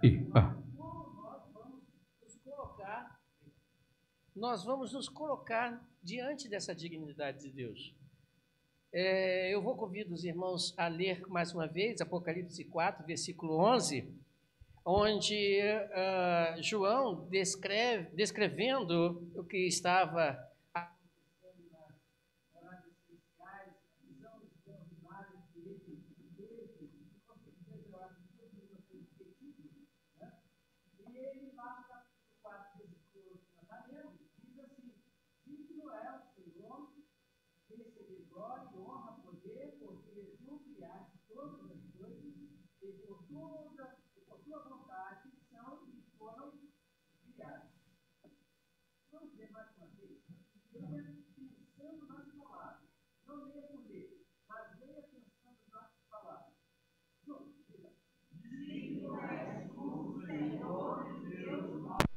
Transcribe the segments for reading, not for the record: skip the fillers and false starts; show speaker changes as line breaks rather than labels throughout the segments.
E, ah.
Nós vamos nos colocar diante dessa dignidade de Deus. Eu vou convidar os irmãos a ler mais uma vez Apocalipse 4, versículo 11, onde João descrevendo o que estava acontecendo nas moradas celestiais, a visão dos extraordinários de ele, com certeza eu acho que todo mundo foi repetido, né? E ele lá no capítulo 4, versículo 11, nós já lemos, diz assim: digno é o Senhor de receber glória, honra, poder, porque tu criaste todas as coisas e por tua vontade são e foram criadas. Vamos ver mais uma vez. Leia pensando nas palavras. Não leia por ler, mas leia pensando nas palavras. Juntos, diga. Digno és tu, Senhor Deus nosso.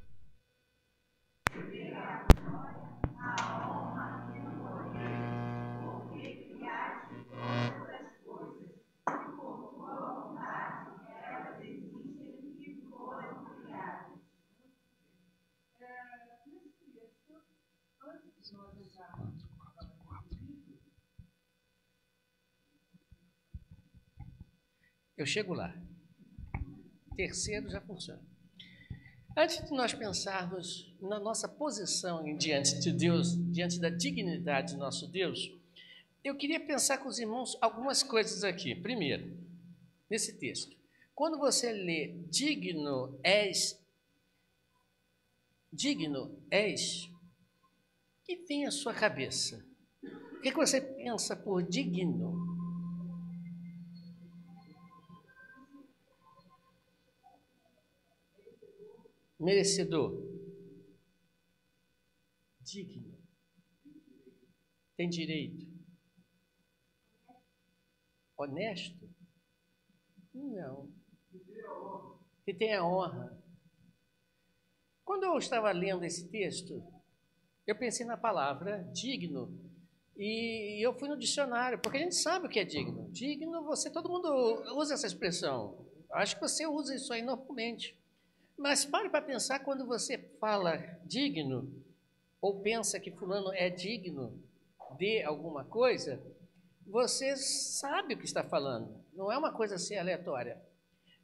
Eu chego lá. Terceiro já funciona. Antes de nós pensarmos na nossa posição diante de Deus, diante da dignidade do nosso Deus, eu queria pensar com os irmãos algumas coisas aqui. Primeiro, nesse texto, quando você lê digno és, o que vem à sua cabeça? O que você pensa por digno? Merecedor. Digno. Tem direito. Honesto? Não. Que tem a honra. Quando eu estava lendo esse texto, eu pensei na palavra digno e eu fui no dicionário, porque a gente sabe o que é digno. Digno, todo mundo usa essa expressão. Acho que você usa isso aí normalmente. Mas pare para pensar quando você fala digno, ou pensa que fulano é digno de alguma coisa, você sabe o que está falando. Não é uma coisa assim aleatória.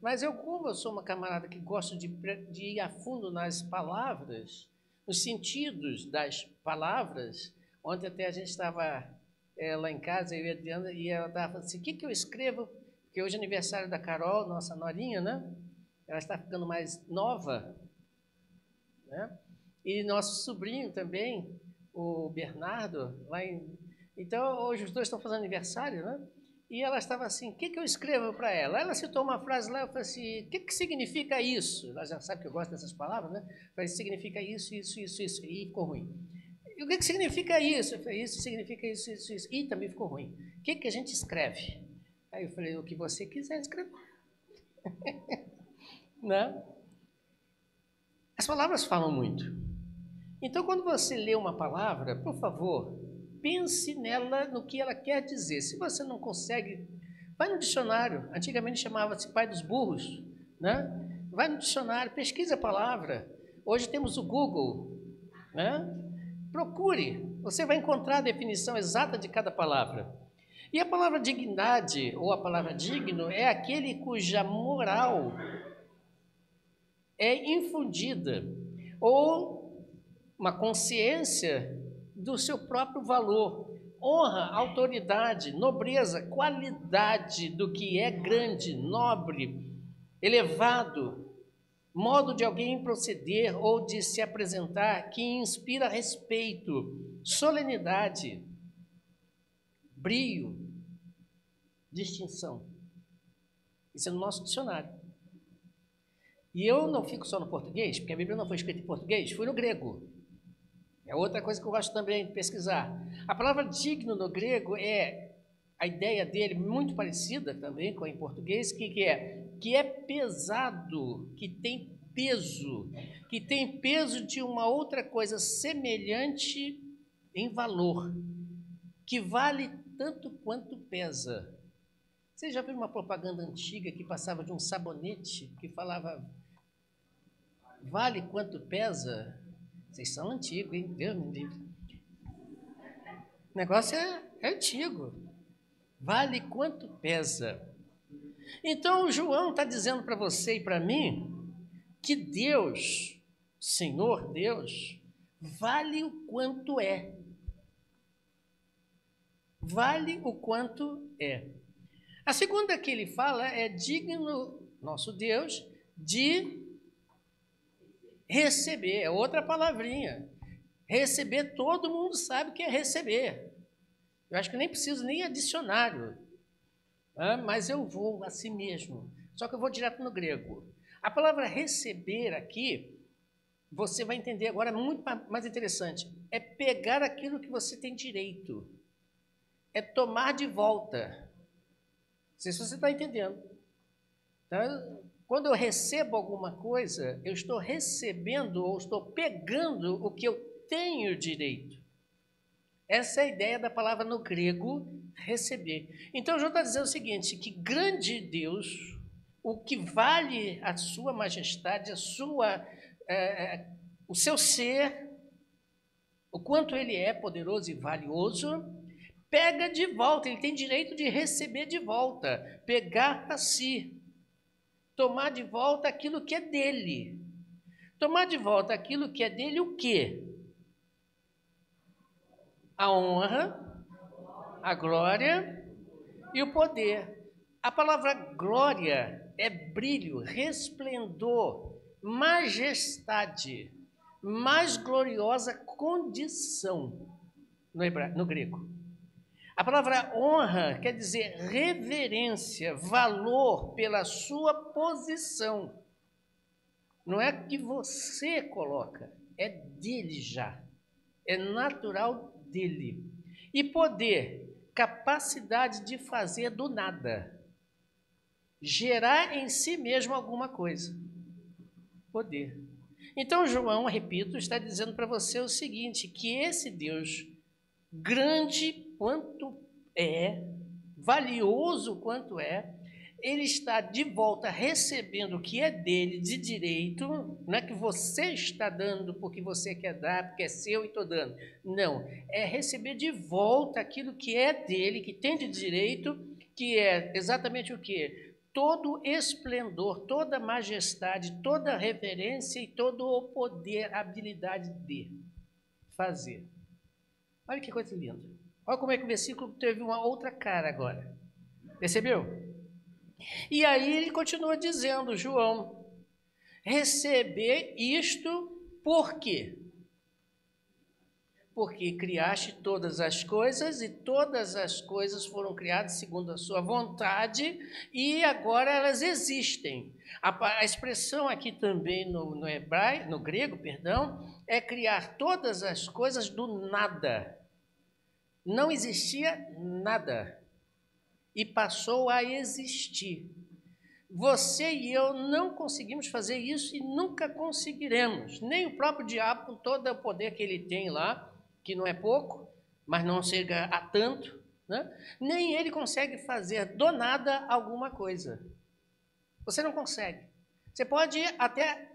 Mas como eu sou uma camarada que gosto de ir a fundo nas palavras, nos sentidos das palavras, ontem até a gente estava lá em casa, eu e a Adriana, e ela estava falando assim, o que eu escrevo? Porque hoje é aniversário da Carol, nossa norinha, né? Ela está ficando mais nova, né? E nosso sobrinho também, o Bernardo, Então, hoje os dois estão fazendo aniversário, né? E ela estava assim, o que eu escrevo para ela? Ela citou uma frase lá, eu falei assim, o que significa isso? Ela já sabe que eu gosto dessas palavras, né? Eu falei, significa isso, isso, isso, isso. E ficou ruim. E o que significa isso? Eu falei, isso significa isso, isso, isso. E também ficou ruim. O que a gente escreve? Aí eu falei, o que você quiser escrever. Né? As palavras falam muito. Então, quando você lê uma palavra, por favor, pense nela, no que ela quer dizer. Se você não consegue, vai no dicionário. Antigamente chamava-se pai dos burros, né? Vai no dicionário, pesquisa a palavra. Hoje temos o Google, né? Procure, você vai encontrar a definição exata de cada palavra. E a palavra dignidade, ou a palavra digno, é aquele cuja moral é infundida, ou uma consciência do seu próprio valor, honra, autoridade, nobreza, qualidade do que é grande, nobre, elevado, modo de alguém proceder ou de se apresentar que inspira respeito, solenidade, brio, distinção. Isso é no nosso dicionário. E eu não fico só no português, porque a Bíblia não foi escrita em português, fui no grego. É outra coisa que eu gosto também de pesquisar. A palavra digno no grego a ideia dele muito parecida também com em português, que é pesado, que tem peso de uma outra coisa semelhante em valor, que vale tanto quanto pesa. Você já viu uma propaganda antiga que passava de um sabonete que falava Vale quanto pesa? Vocês são antigos, hein? Deus me livre. O negócio é antigo. Vale quanto pesa. Então, o João está dizendo para você e para mim que Deus, Senhor Deus, vale o quanto é. Vale o quanto é. A segunda que ele fala é digno, nosso Deus, de receber. É outra palavrinha. Receber, todo mundo sabe o que é receber. Eu acho que nem preciso nem adicionário. Mas eu vou assim mesmo. Só que eu vou direto no grego. A palavra receber aqui, você vai entender agora muito mais interessante. É pegar aquilo que você tem direito. É tomar de volta. Não sei se você está entendendo. Então, quando eu recebo alguma coisa, eu estou recebendo ou estou pegando o que eu tenho direito. Essa é a ideia da palavra no grego, receber. Então, João está dizendo o seguinte, que grande Deus, o que vale a sua majestade, o seu ser, o quanto ele é poderoso e valioso, pega de volta, ele tem direito de receber de volta, pegar para si, tomar de volta aquilo que é dele. Tomar de volta aquilo que é dele, o quê? A honra, a glória e o poder. A palavra glória é brilho, resplendor, majestade, mais gloriosa condição no grego. A palavra honra quer dizer reverência, valor pela sua posição. Não é que você coloca, é dele já. É natural dele. E poder, capacidade de fazer do nada. Gerar em si mesmo alguma coisa. Poder. Então, João, repito, está dizendo para você o seguinte, que esse Deus, grande quanto é, valioso quanto é, ele está de volta recebendo o que é dele de direito, não é que você está dando porque você quer dar, porque é seu e estou dando. Não, é receber de volta aquilo que é dele, que tem de direito, que é exatamente o quê? Todo esplendor, toda majestade, toda reverência e todo o poder, a habilidade de fazer. Olha que coisa linda. Olha como é que o versículo teve uma outra cara agora. Percebeu? E aí ele continua dizendo, João, receber isto por quê? Porque criaste todas as coisas e todas as coisas foram criadas segundo a sua vontade e agora elas existem. A expressão aqui também no grego, é criar todas as coisas do nada. Não existia nada e passou a existir. Você e eu não conseguimos fazer isso e nunca conseguiremos. Nem o próprio diabo, com todo o poder que ele tem lá, que não é pouco, mas não chega a tanto, né? Nem ele consegue fazer do nada alguma coisa. Você não consegue. Você pode até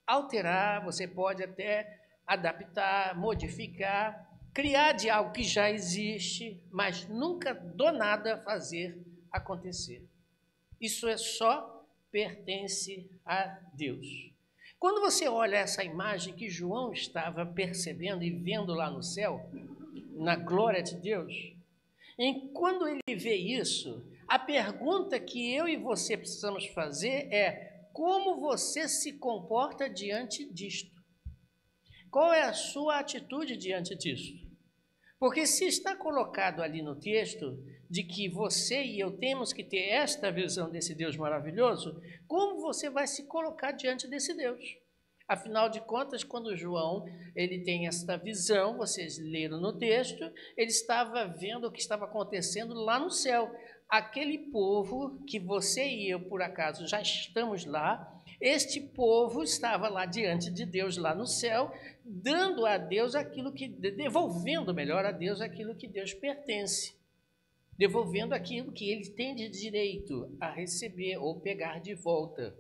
alterar, você pode até adaptar, modificar, criar de algo que já existe, mas nunca do nada fazer acontecer. Isso só pertence a Deus. Quando você olha essa imagem que João estava percebendo e vendo lá no céu, na glória de Deus, quando ele vê isso, a pergunta que eu e você precisamos fazer é: como você se comporta diante disto? Qual é a sua atitude diante disto? Porque se está colocado ali no texto de que você e eu temos que ter esta visão desse Deus maravilhoso, como você vai se colocar diante desse Deus? Afinal de contas, quando João ele tem esta visão, vocês leram no texto, ele estava vendo o que estava acontecendo lá no céu. Aquele povo que você e eu, por acaso, já estamos lá, este povo estava lá diante de Deus, lá no céu, dando a Deus aquilo que, devolvendo melhor a Deus aquilo que Deus pertence, devolvendo aquilo que ele tem de direito a receber ou pegar de volta.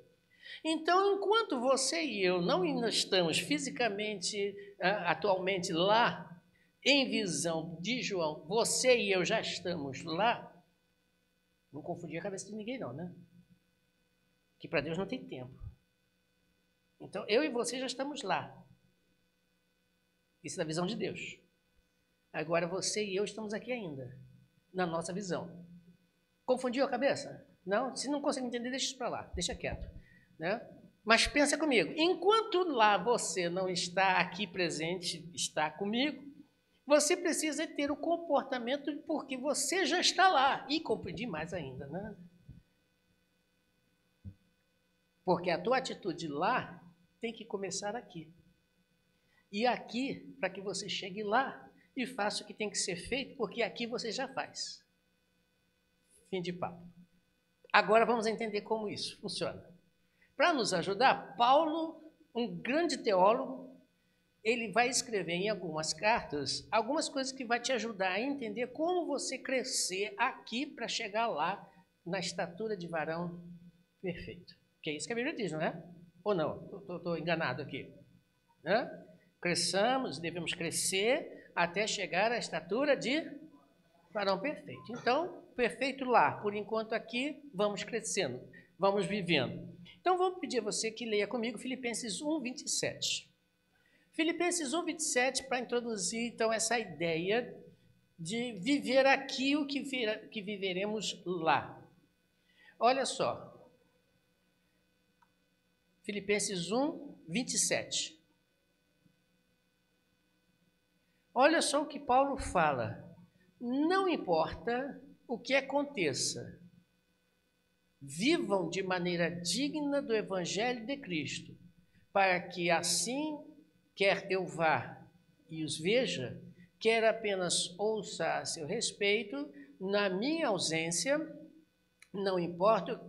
Então, enquanto você e eu não estamos fisicamente, atualmente lá, em visão de João, você e eu já estamos lá, não confundir a cabeça de ninguém não, né? Que para Deus não tem tempo. Então, eu e você já estamos lá. Isso é da visão de Deus. Agora, você e eu estamos aqui ainda, na nossa visão. Confundiu a cabeça? Não? Se não consegue entender, deixa isso para lá, deixa quieto. Né? Mas pensa comigo, enquanto lá você não está aqui presente, está comigo, você precisa ter o comportamento porque você já está lá. E compreender mais ainda, né? Porque a tua atitude lá tem que começar aqui. E aqui, para que você chegue lá e faça o que tem que ser feito, porque aqui você já faz. Fim de papo. Agora vamos entender como isso funciona. Para nos ajudar, Paulo, um grande teólogo, ele vai escrever em algumas cartas algumas coisas que vai te ajudar a entender como você crescer aqui para chegar lá na estatura de varão perfeito. Que é isso que a Bíblia diz, não é? Ou não? Estou enganado aqui. Né? Cresçamos, devemos crescer até chegar à estatura de varão perfeito. Então, perfeito lá. Por enquanto aqui, vamos crescendo, vamos vivendo. Então, vou pedir a você que leia comigo Filipenses 1, 27. Filipenses 1, 27, para introduzir, então, essa ideia de viver aqui o que viveremos lá. Olha só. Filipenses 1, 27. Olha só o que Paulo fala. Não importa o que aconteça, vivam de maneira digna do Evangelho de Cristo, para que assim, quer eu vá e os veja, quer apenas ouça a seu respeito, na minha ausência, não importa,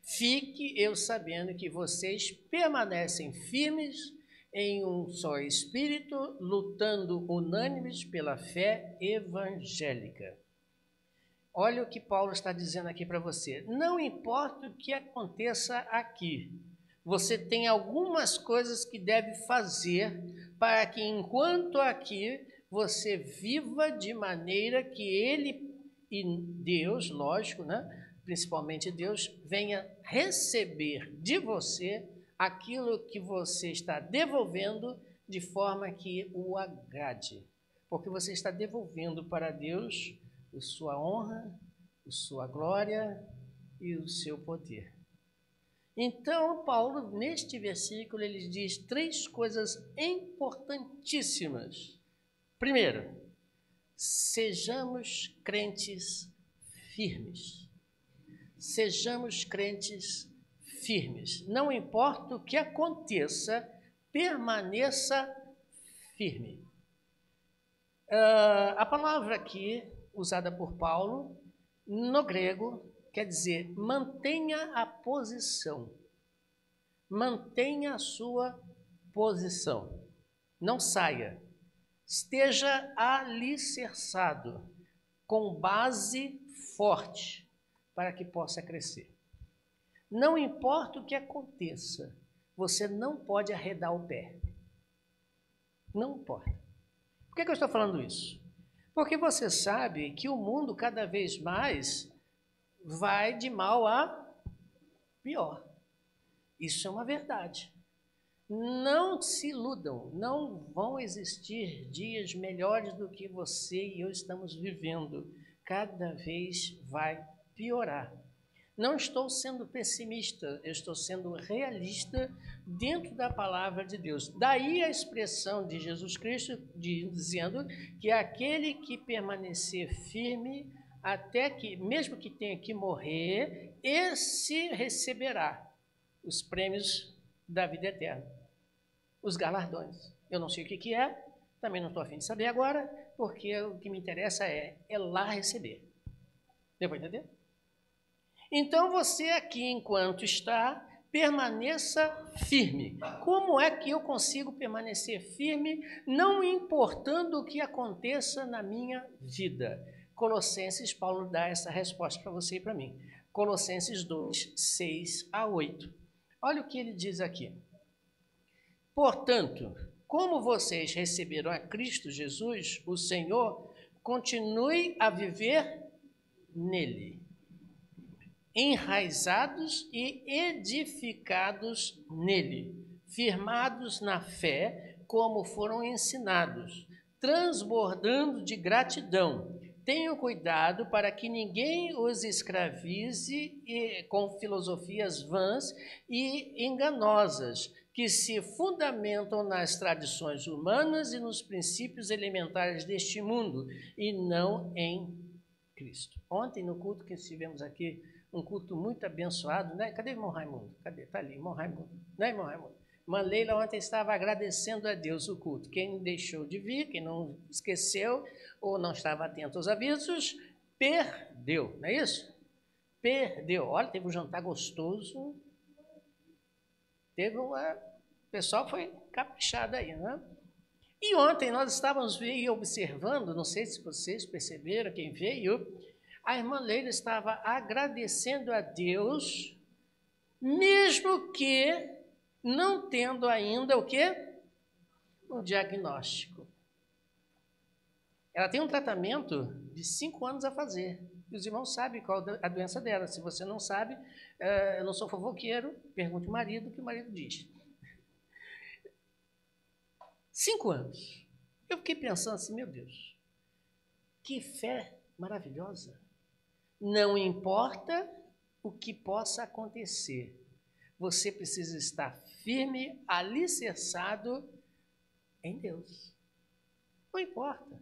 fique eu sabendo que vocês permanecem firmes em um só espírito, lutando unânimes pela fé evangélica. Olha o que Paulo está dizendo aqui para você. Não importa o que aconteça aqui, você tem algumas coisas que deve fazer para que, enquanto aqui, você viva de maneira que ele e Deus, lógico, né? Principalmente Deus, venha receber de você aquilo que você está devolvendo de forma que o agrade. Porque você está devolvendo para Deus a sua honra, a sua glória e o seu poder. Então, Paulo, neste versículo, ele diz 3 coisas importantíssimas. Primeiro, sejamos crentes firmes. Sejamos crentes firmes. Não importa o que aconteça, permaneça firme. A palavra aqui, usada por Paulo, no grego, quer dizer, mantenha a posição. Mantenha a sua posição. Não saia. Esteja alicerçado, com base forte, para que possa crescer. Não importa o que aconteça, você não pode arredar o pé. Não importa. Por que eu estou falando isso? Porque você sabe que o mundo cada vez mais vai de mal a pior. Isso é uma verdade. Não se iludam, não vão existir dias melhores do que você e eu estamos vivendo. Cada vez vai piorar. Não estou sendo pessimista, eu estou sendo realista dentro da palavra de Deus. Daí a expressão de Jesus Cristo dizendo que aquele que permanecer firme até que, mesmo que tenha que morrer, esse receberá os prêmios da vida eterna, os galardões. Eu não sei o que é, também não estou a fim de saber agora, porque o que me interessa é lá receber. Deu para entender? Então você aqui, enquanto está, permaneça firme. Como é que eu consigo permanecer firme, não importando o que aconteça na minha vida? Colossenses, Paulo dá essa resposta para você e para mim. Colossenses 2, 6 a 8. Olha o que ele diz aqui. Portanto, como vocês receberam a Cristo Jesus, o Senhor, continue a viver nele, enraizados e edificados nele, firmados na fé, como foram ensinados, transbordando de gratidão. Tenham cuidado para que ninguém os escravize com filosofias vãs e enganosas, que se fundamentam nas tradições humanas e nos princípios elementares deste mundo, e não em Cristo. Ontem, no culto que estivemos aqui, um culto muito abençoado, né? Cadê o irmão Raimundo? Cadê? Está ali, irmão Raimundo. Né, irmão Raimundo? Irmã Leila ontem estava agradecendo a Deus o culto. Quem deixou de vir, quem não esqueceu ou não estava atento aos avisos, perdeu, não é isso? Perdeu. Olha, teve um jantar gostoso. O pessoal foi caprichado aí, né? E ontem nós estávamos observando, não sei se vocês perceberam, quem veio, a irmã Leila estava agradecendo a Deus, mesmo que não tendo ainda o quê? Um diagnóstico. Ela tem um tratamento de 5 anos a fazer. E os irmãos sabem qual a doença dela. Se você não sabe, eu não sou fofoqueiro, pergunte o marido, o que o marido diz. 5 anos. Eu fiquei pensando assim, meu Deus, que fé maravilhosa. Não importa o que possa acontecer, você precisa estar firme, alicerçado em Deus. Não importa.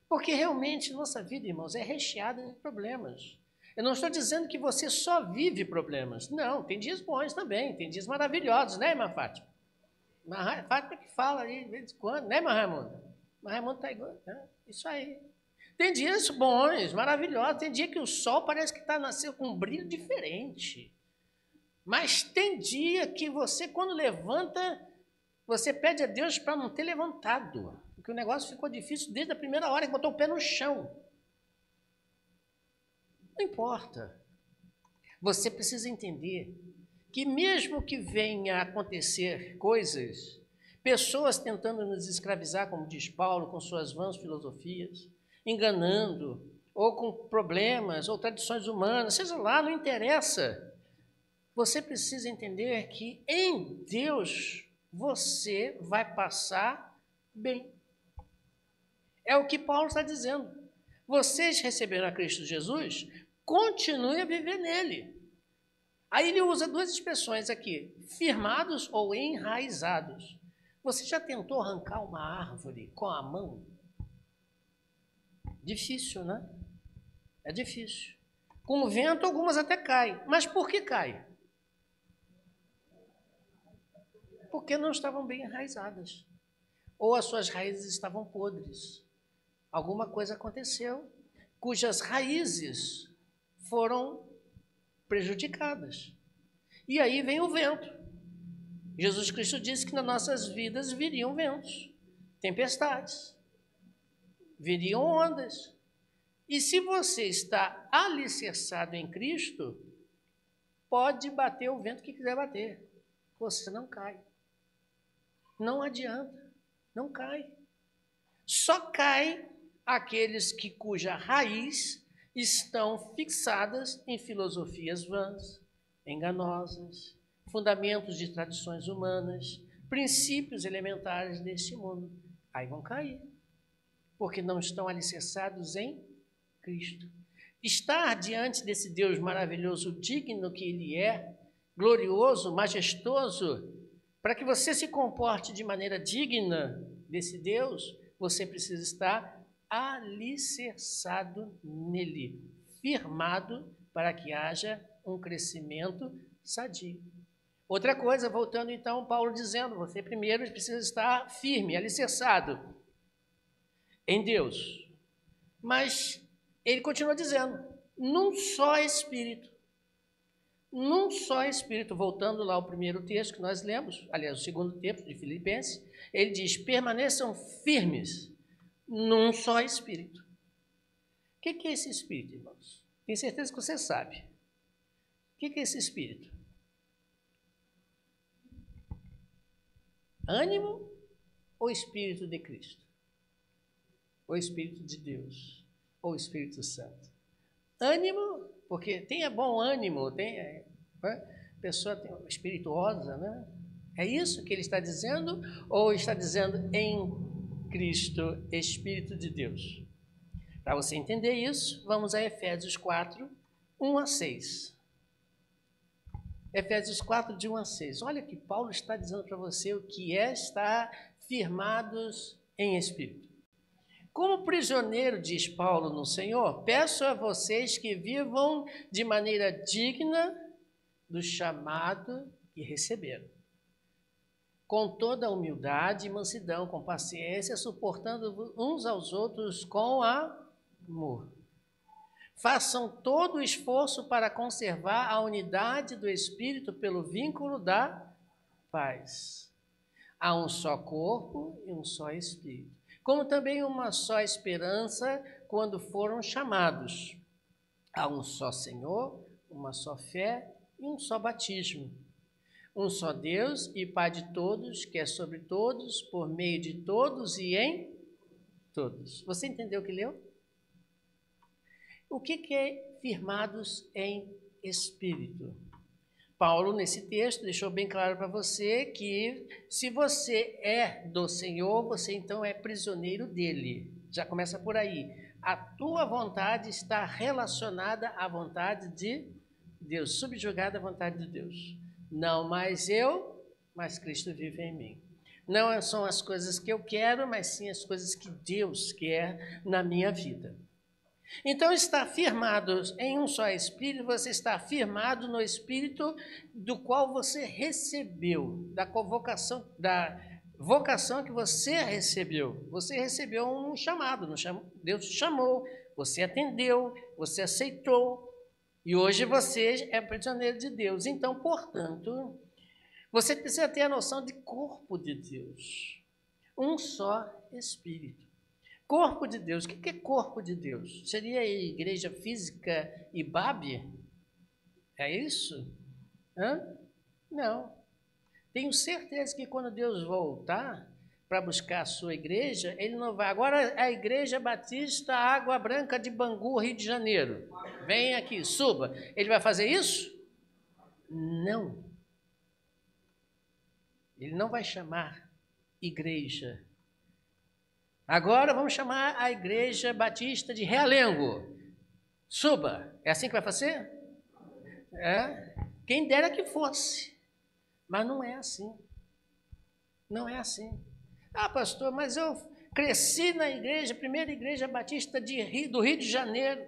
Porque realmente nossa vida, irmãos, é recheada de problemas. Eu não estou dizendo que você só vive problemas. Não, tem dias bons também, tem dias maravilhosos, né, irmã Fátima? Irmã Fátima que fala aí de vez em quando, né, irmã Raimunda? Irmã Raimunda está igual, né? Isso aí. Tem dias bons, maravilhosos, tem dia que o sol parece que está nascendo com um brilho diferente. Mas tem dia que você, quando levanta, você pede a Deus para não ter levantado, porque o negócio ficou difícil desde a primeira hora que botou o pé no chão. Não importa. Você precisa entender que mesmo que venha a acontecer coisas, pessoas tentando nos escravizar, como diz Paulo, com suas vãs filosofias, enganando, ou com problemas, ou tradições humanas, seja lá, não interessa. Você precisa entender que em Deus você vai passar bem. É o que Paulo está dizendo. Vocês receberam a Cristo Jesus, continue a viver nele. Aí ele usa 2 expressões aqui, firmados ou enraizados. Você já tentou arrancar uma árvore com a mão? Difícil, né? É difícil. Com o vento, algumas até caem. Mas por que caem? Porque não estavam bem enraizadas. Ou as suas raízes estavam podres. Alguma coisa aconteceu, cujas raízes foram prejudicadas. E aí vem o vento. Jesus Cristo disse que nas nossas vidas viriam ventos, tempestades, viriam ondas. E se você está alicerçado em Cristo, pode bater o vento que quiser bater. Você não cai. Não adianta, não cai. Só cai aqueles cuja raiz estão fixadas em filosofias vãs, enganosas, fundamentos de tradições humanas, princípios elementares deste mundo. Aí vão cair, porque não estão alicerçados em Cristo. Estar diante desse Deus maravilhoso, digno que Ele é, glorioso, majestoso, para que você se comporte de maneira digna desse Deus, você precisa estar alicerçado nele, firmado para que haja um crescimento sadio. Outra coisa, voltando então, Paulo dizendo, você primeiro precisa estar firme, alicerçado em Deus. Mas ele continua dizendo, num só Espírito. Num só Espírito, voltando lá ao primeiro texto que nós lemos, aliás, o segundo texto de Filipenses, ele diz, permaneçam firmes num só Espírito. O que é esse Espírito, irmãos? Tenho certeza que você sabe. O que é esse Espírito? Ânimo ou Espírito de Cristo? Ou Espírito de Deus? Ou Espírito Santo? Ânimo, porque tenha bom ânimo, pessoa espirituosa, né? É isso que ele está dizendo? Ou está dizendo em Cristo, Espírito de Deus? Para você entender isso, vamos a Efésios 4, 1 a 6. Efésios 4, de 1 a 6. Olha que Paulo está dizendo para você o que é estar firmados em Espírito. Como prisioneiro, diz Paulo no Senhor, peço a vocês que vivam de maneira digna do chamado que receberam, com toda a humildade e mansidão, com paciência, suportando uns aos outros com amor. Façam todo o esforço para conservar a unidade do Espírito pelo vínculo da paz. Há um só corpo e um só Espírito, como também uma só esperança quando foram chamados. Há um só Senhor, uma só fé e um só batismo. Um só Deus e Pai de todos, que é sobre todos, por meio de todos e em todos. Você entendeu o que leu? O que é firmados em Espírito? Paulo, nesse texto, deixou bem claro para você que se você é do Senhor, você então é prisioneiro dele. Já começa por aí. A tua vontade está relacionada à vontade de Deus, subjugada à vontade de Deus. Não mais eu, mas Cristo vive em mim. Não são as coisas que eu quero, mas sim as coisas que Deus quer na minha vida. Então, está firmado em um só Espírito, você está firmado no Espírito do qual você recebeu, da vocação que você recebeu. Você recebeu um chamado, Deus te chamou, você atendeu, você aceitou, e hoje você é prisioneiro de Deus. Então, portanto, você precisa ter a noção de corpo de Deus, um só Espírito. Corpo de Deus. O que é corpo de Deus? Seria a igreja física Ibabe? É isso? Não. Tenho certeza que quando Deus voltar para buscar a sua igreja, ele não vai. Agora a Igreja Batista Água Branca de Bangu, Rio de Janeiro. Vem aqui, suba. Ele vai fazer isso? Não. Ele não vai chamar igreja. Agora vamos chamar a Igreja Batista de Realengo. Suba. É assim que vai fazer? Quem dera que fosse. Mas não é assim. Não é assim. Ah, pastor, mas eu cresci na igreja, primeira Igreja Batista do Rio de Janeiro.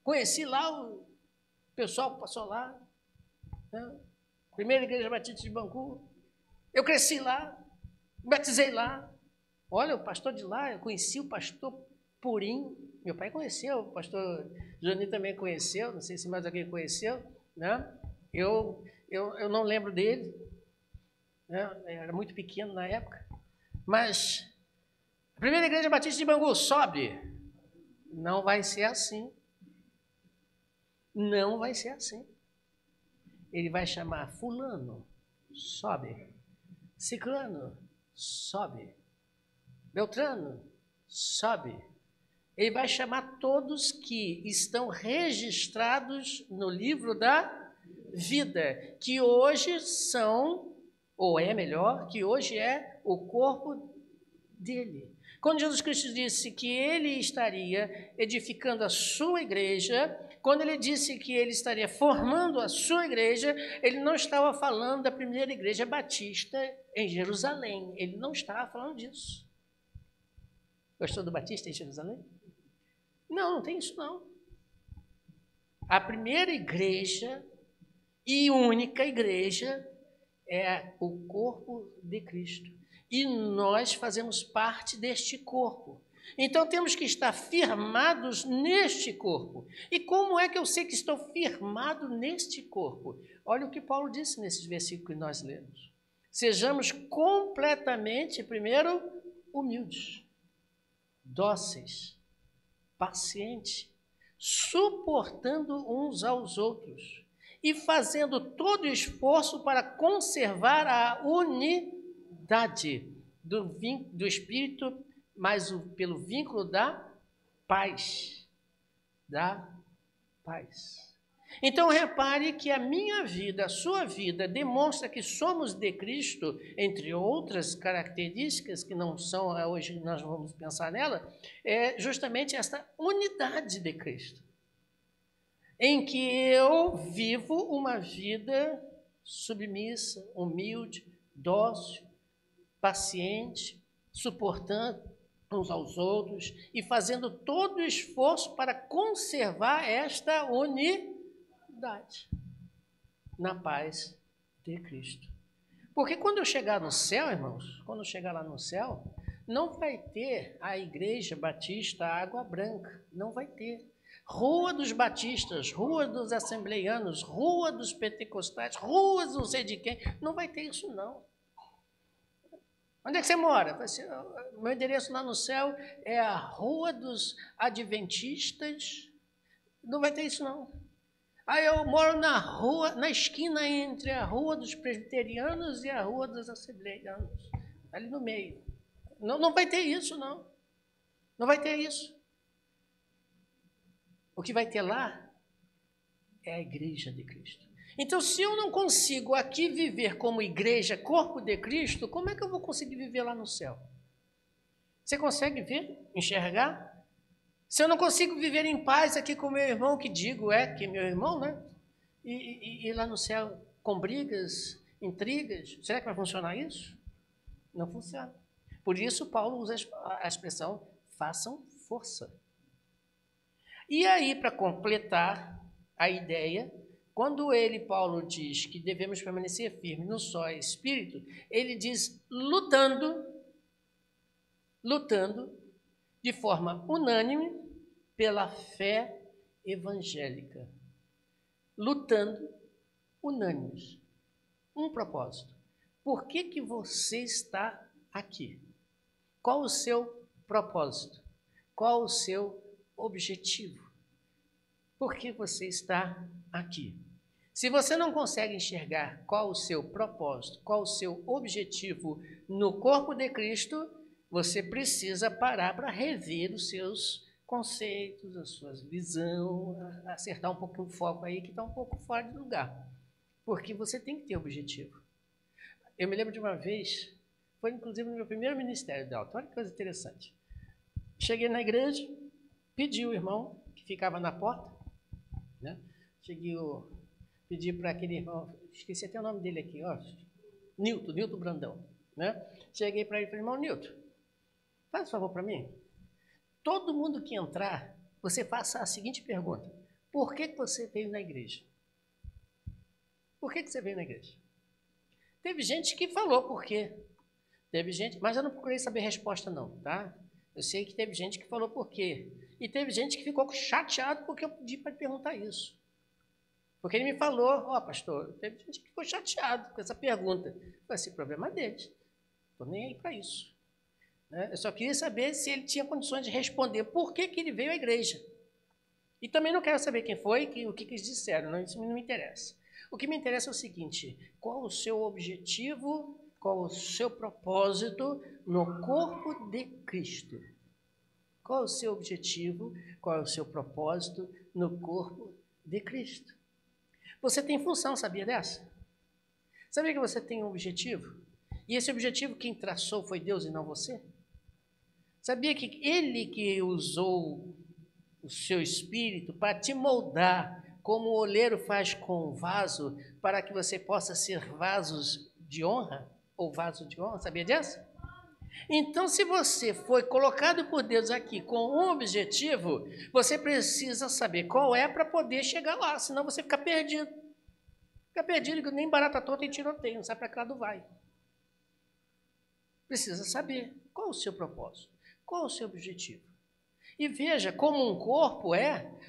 Conheci lá o pessoal que passou lá. Primeira Igreja Batista de Bangu. Eu cresci lá, batizei lá. Olha, o pastor de lá, eu conheci o pastor Purim. Meu pai conheceu, o pastor Johnny também conheceu, não sei se mais alguém conheceu, né? Eu não lembro dele, né? Era muito pequeno na época. Mas a primeira Igreja Batista de Bangu, sobe. Não vai ser assim. Não vai ser assim. Ele vai chamar fulano, sobe. Ciclano, sobe. Beltrano, sobe. Ele vai chamar todos que estão registrados no livro da vida, que hoje são, ou é melhor, que hoje é o corpo dele. Quando Jesus Cristo disse que ele estaria edificando a sua igreja, quando ele disse que ele estaria formando a sua igreja, ele não estava falando da primeira igreja batista em Jerusalém. Ele não estava falando disso. Gostou do Batista em Jerusalém? Não tem isso não. A primeira igreja e única igreja é o corpo de Cristo. E nós fazemos parte deste corpo. Então temos que estar firmados neste corpo. E como é que eu sei que estou firmado neste corpo? Olha o que Paulo disse nesses versículos que nós lemos. Sejamos completamente, primeiro, humildes, dóceis, pacientes, suportando uns aos outros e fazendo todo o esforço para conservar a unidade. unidade do Espírito, mas pelo vínculo da paz. Da paz. Então, repare que a minha vida, a sua vida, demonstra que somos de Cristo, entre outras características que não são, hoje nós vamos pensar nela, é justamente esta unidade de Cristo, em que eu vivo uma vida submissa, humilde, dócil, paciente, suportando uns aos outros e fazendo todo o esforço para conservar esta unidade na paz de Cristo. Porque quando eu chegar no céu, irmãos, quando eu chegar lá no céu, não vai ter a Igreja Batista Água Branca, não vai ter. Rua dos Batistas, Rua dos Assembleianos, Rua dos Pentecostais, Ruas não sei de quem, não vai ter isso não. Onde é que você mora? Meu endereço lá no céu é a Rua dos Adventistas, não vai ter isso não. Aí eu moro na rua, na esquina entre a Rua dos Presbiterianos e a Rua dos Assembleianos, ali no meio. Não vai ter isso, não. Não vai ter isso. O que vai ter lá é a Igreja de Cristo. Então, se eu não consigo aqui viver como igreja, corpo de Cristo, como é que eu vou conseguir viver lá no céu? Você consegue ver, enxergar? Se eu não consigo viver em paz aqui com meu irmão, que digo que meu irmão, né? E lá no céu com brigas, intrigas, será que vai funcionar isso? Não funciona. Por isso Paulo usa a expressão façam força. E aí, para completar a ideia, quando Paulo diz que devemos permanecer firmes no só Espírito, ele diz lutando de forma unânime pela fé evangélica. Lutando unânimes. Um propósito. Por que você está aqui? Qual o seu propósito? Qual o seu objetivo? Por que você está aqui? Se você não consegue enxergar qual o seu propósito, qual o seu objetivo no corpo de Cristo, você precisa parar para rever os seus conceitos, a sua visão, acertar um pouquinho o foco aí que está um pouco fora de lugar. Porque você tem que ter objetivo. Eu me lembro de uma vez, foi inclusive no meu primeiro ministério de alto, olha que coisa interessante. Cheguei na igreja, pedi o irmão que ficava na porta, né? Pedi para aquele irmão, esqueci até o nome dele aqui, ó, Nilton Brandão, né? Cheguei para ele e falei, irmão Nilton, faz um favor para mim. Todo mundo que entrar, você faça a seguinte pergunta: por que você veio na igreja? Por que você veio na igreja? Teve gente que falou por quê. Teve gente, mas eu não procurei saber a resposta não, tá? Eu sei que teve gente que falou por quê. E teve gente que ficou chateado porque eu pedi para perguntar isso. Porque ele me falou, pastor, teve gente que ficou chateado com essa pergunta. Eu falei assim, problema deles. Estou nem aí para isso. Eu só queria saber se ele tinha condições de responder por que ele veio à igreja. E também não quero saber quem foi, o que eles disseram, não, isso não me interessa. O que me interessa é o seguinte: qual o seu objetivo, qual o seu propósito no corpo de Cristo? Qual o seu objetivo, qual é o seu propósito no corpo de Cristo? Você tem função, sabia dessa? Sabia que você tem um objetivo? E esse objetivo quem traçou foi Deus e não você? Sabia que Ele que usou o seu espírito para te moldar, como o oleiro faz com o vaso, para que você possa ser vasos de honra, ou vaso de honra, sabia disso? Então, se você foi colocado por Deus aqui com um objetivo, você precisa saber qual é para poder chegar lá, senão você fica perdido. Fica perdido, nem barata tonta e tiroteio, não sabe para que lado vai. Precisa saber qual o seu propósito, qual o seu objetivo. E veja, como um corpo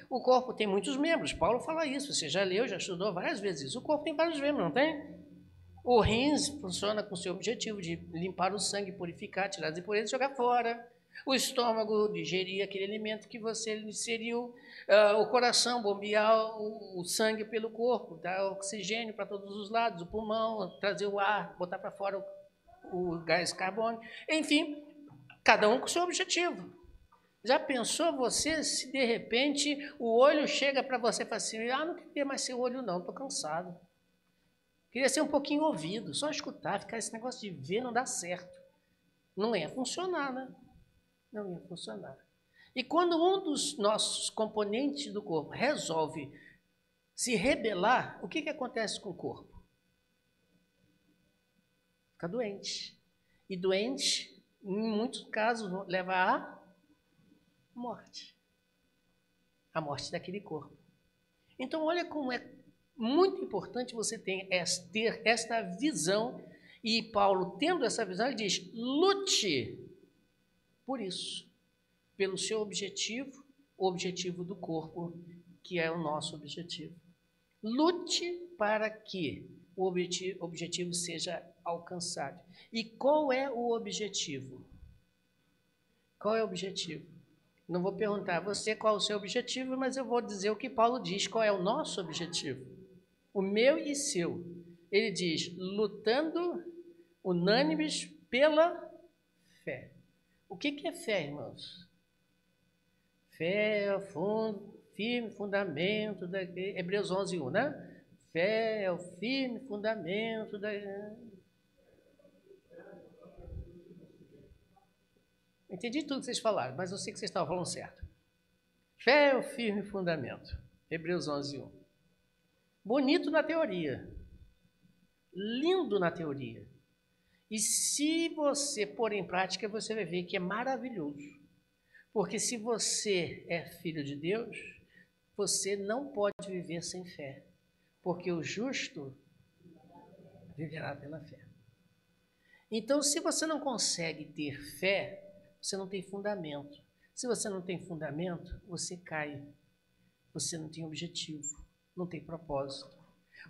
o corpo tem muitos membros. Paulo fala isso, você já leu, já estudou várias vezes isso. O corpo tem vários membros, não tem? O rins funciona com o seu objetivo de limpar o sangue, purificar, tirar as impurezas e jogar fora. O estômago digerir aquele alimento que você inseriu. O coração bombear o sangue pelo corpo, dar oxigênio para todos os lados. O pulmão trazer o ar, botar para fora o gás carbônico. Enfim, cada um com o seu objetivo. Já pensou você se de repente o olho chega para você e fala assim, não queria mais ser olho não, estou cansado. Queria ser um pouquinho ouvido, só escutar, ficar esse negócio de ver não dá certo. Não ia funcionar, né? Não ia funcionar. E quando um dos nossos componentes do corpo resolve se rebelar, o que acontece com o corpo? Fica doente. E doente, em muitos casos, leva à morte. A morte daquele corpo. Então, olha como é muito importante você ter esta visão. E Paulo, tendo essa visão, ele diz, lute por isso. Pelo seu objetivo, o objetivo do corpo, que é o nosso objetivo. Lute para que o objetivo seja alcançado. E qual é o objetivo? Qual é o objetivo? Não vou perguntar a você qual é o seu objetivo, mas eu vou dizer o que Paulo diz, qual é o nosso objetivo. O meu e seu. Ele diz, lutando unânimes pela fé. O que é fé, irmãos? Fé é o firme fundamento da... Hebreus 11:1, né? Fé é o firme fundamento da... Entendi tudo que vocês falaram, mas eu sei que vocês estavam falando certo. Fé é o firme fundamento. Hebreus 11:1. Bonito na teoria. Lindo na teoria. E se você pôr em prática, você vai ver que é maravilhoso. Porque se você é filho de Deus, você não pode viver sem fé. Porque o justo viverá pela fé. Então, se você não consegue ter fé, você não tem fundamento. Se você não tem fundamento, você cai. Você não tem objetivo, não tem propósito.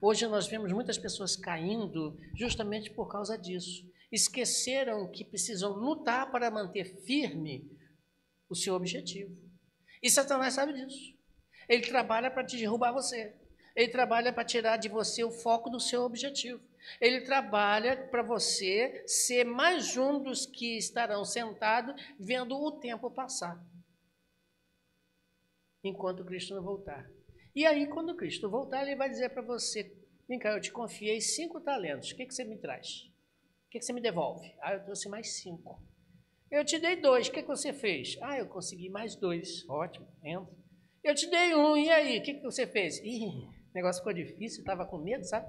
Hoje nós vemos muitas pessoas caindo justamente por causa disso. Esqueceram que precisam lutar para manter firme o seu objetivo. E Satanás sabe disso. Ele trabalha para te derrubar você. Ele trabalha para tirar de você o foco do seu objetivo. Ele trabalha para você ser mais um dos que estarão sentados vendo o tempo passar. Enquanto Cristo não voltar. E aí, quando Cristo voltar, ele vai dizer para você, vem cá, eu te confiei 5 talentos, o que você me traz? O que você me devolve? Eu trouxe mais 5. Eu te dei 2, o que você fez? Eu consegui mais 2, ótimo, entra. Eu te dei 1, e aí, o que você fez? O negócio ficou difícil, estava com medo, sabe?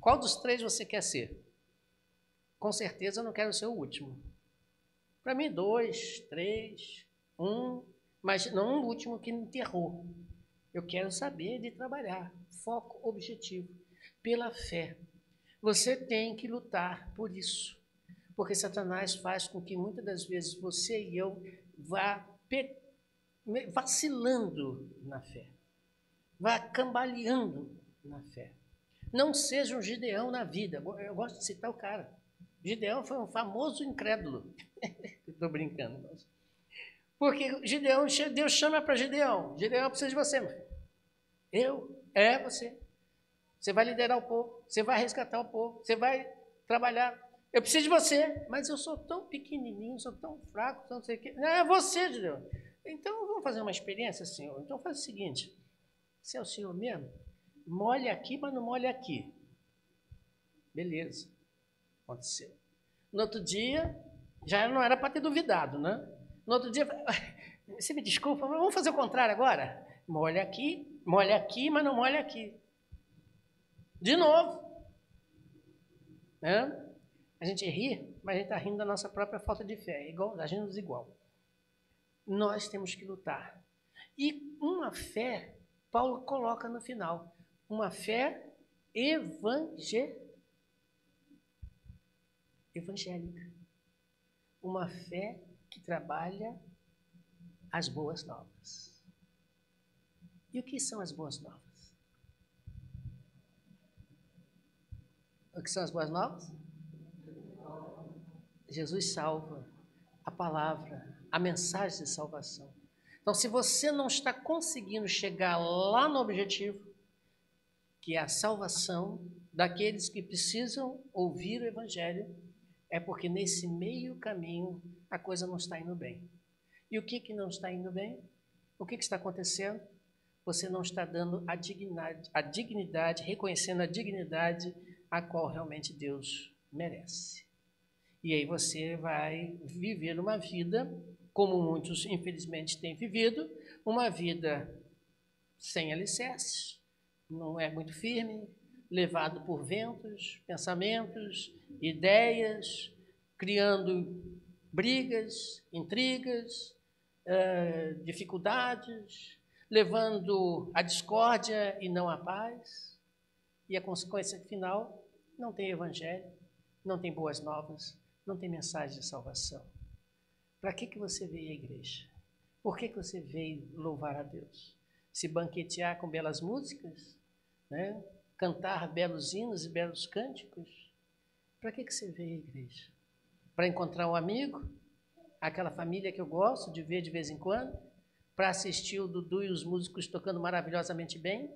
Qual dos 3 você quer ser? Com certeza eu não quero ser o último. Para mim, 2, 3, 1, mas não o último que me enterrou. Eu quero saber de trabalhar. Foco, objetivo, pela fé. Você tem que lutar por isso. Porque Satanás faz com que muitas das vezes você e eu vá vacilando na fé. Vá cambaleando na fé. Não seja um Gideão na vida. Eu gosto de citar o cara. Gideão foi um famoso incrédulo. Estou brincando, mas... Porque Gideão, Deus chama para Gideão. Gideão, eu preciso de você. Você. Você vai liderar o povo. Você vai resgatar o povo. Você vai trabalhar. Eu preciso de você. Mas eu sou tão pequenininho, sou tão fraco, não sei o quê. Não, é você, Gideão. Então, vamos fazer uma experiência, Senhor. Então, faz o seguinte. Se é o Senhor mesmo, molhe aqui, mas não molhe aqui. Beleza. Aconteceu. No outro dia, já não era para ter duvidado, né? No outro dia, você me desculpa, mas vamos fazer o contrário agora? Molha aqui, mas não molha aqui. De novo. Né? A gente ri, mas a gente está rindo da nossa própria falta de fé. Igual, agindo igual. Nós temos que lutar. E uma fé, Paulo coloca no final, uma fé evangélica. Uma fé que trabalha as boas novas. E o que são as boas novas? O que são as boas novas? Jesus salva, a palavra, a mensagem de salvação. Então, se você não está conseguindo chegar lá no objetivo, que é a salvação, daqueles que precisam ouvir o Evangelho, é porque nesse meio caminho a coisa não está indo bem. E o que não está indo bem? O que está acontecendo? Você não está dando a dignidade, reconhecendo a dignidade a qual realmente Deus merece. E aí você vai viver uma vida, como muitos infelizmente têm vivido, uma vida sem alicerce, não é muito firme, levado por ventos, pensamentos, ideias, criando brigas, intrigas, dificuldades, levando a discórdia e não a paz. E a consequência final, não tem evangelho, não tem boas novas, não tem mensagem de salvação. Para que você veio à igreja? Por que você veio louvar a Deus? Se banquetear com belas músicas? Né? Cantar belos hinos e belos cânticos? Para que você veio à igreja? Para encontrar um amigo? Aquela família que eu gosto de ver de vez em quando? Para assistir o Dudu e os músicos tocando maravilhosamente bem?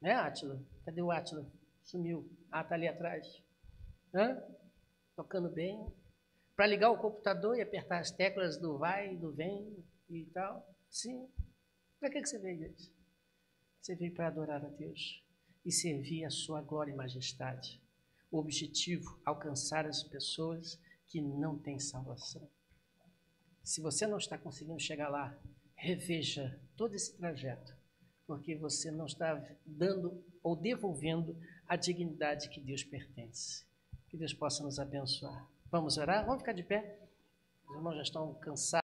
Né, Átila? Cadê o Átila? Sumiu. Ah, está ali atrás. Tocando bem. Para ligar o computador e apertar as teclas do vai, do vem e tal. Sim. Para que você veio, igreja? Você veio para adorar a Deus e servir a sua glória e majestade. O objetivo, alcançar as pessoas que não têm salvação. Se você não está conseguindo chegar lá, reveja todo esse trajeto, porque você não está dando ou devolvendo a dignidade que Deus pertence. Que Deus possa nos abençoar. Vamos orar? Vamos ficar de pé? Os irmãos já estão cansados.